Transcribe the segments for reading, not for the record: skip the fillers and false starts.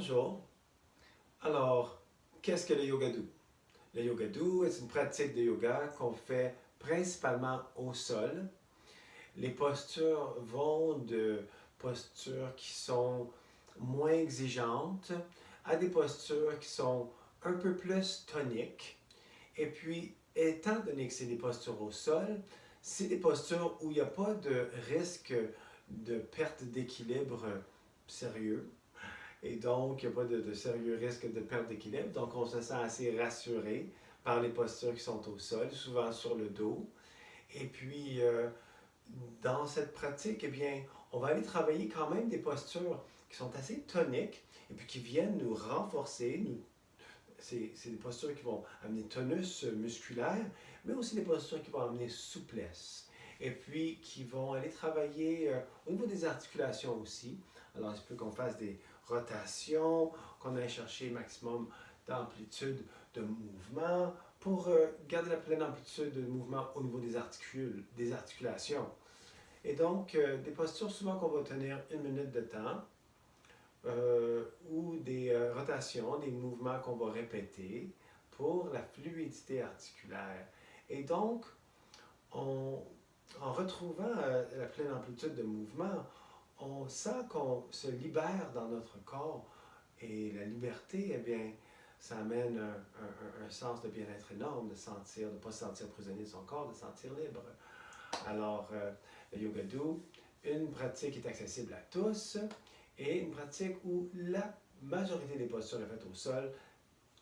Bonjour. Alors, qu'est-ce que le yoga doux? Le yoga doux est une pratique de yoga qu'on fait principalement au sol. Les postures vont de postures qui sont moins exigeantes à des postures qui sont un peu plus toniques. Et puis, étant donné que c'est des postures au sol, c'est des postures où il n'y a pas de risque de perte d'équilibre sérieux. Et donc, il n'y a pas de sérieux risque de perte d'équilibre. Donc, on se sent assez rassuré par les postures qui sont au sol, souvent sur le dos. Et puis, dans cette pratique, eh bien, on va aller travailler quand même des postures qui sont assez toniques et puis qui viennent nous renforcer. C'est des postures qui vont amener tonus musculaire, mais aussi des postures qui vont amener souplesse. Et puis, qui vont aller travailler au niveau des articulations aussi. Alors, il se peut qu'on fasse des rotations, qu'on aille chercher maximum d'amplitude de mouvement pour garder la pleine amplitude de mouvement au niveau des articulations. Et donc, des postures souvent qu'on va tenir 1 minute de temps, ou des rotations, des mouvements qu'on va répéter pour la fluidité articulaire. Et donc, en retrouvant la pleine amplitude de mouvement, on sent qu'on se libère dans notre corps et la liberté, eh bien, ça amène un sens de bien-être énorme, de ne pas se sentir prisonnier de son corps, de se sentir libre. Alors, le yoga doux, une pratique qui est accessible à tous et une pratique où la majorité des postures est faite au sol.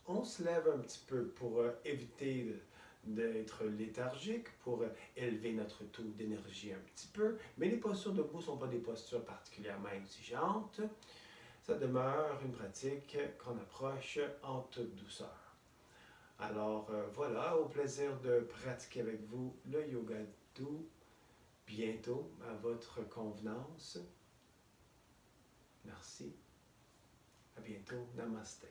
On se lève un petit peu pour éviter d'être léthargique, pour élever notre taux d'énergie un petit peu, mais les postures debout ne sont pas des postures particulièrement exigeantes. Ça demeure une pratique qu'on approche en toute douceur. Alors voilà, au plaisir de pratiquer avec vous le yoga doux bientôt à votre convenance. Merci. À bientôt. Namaste.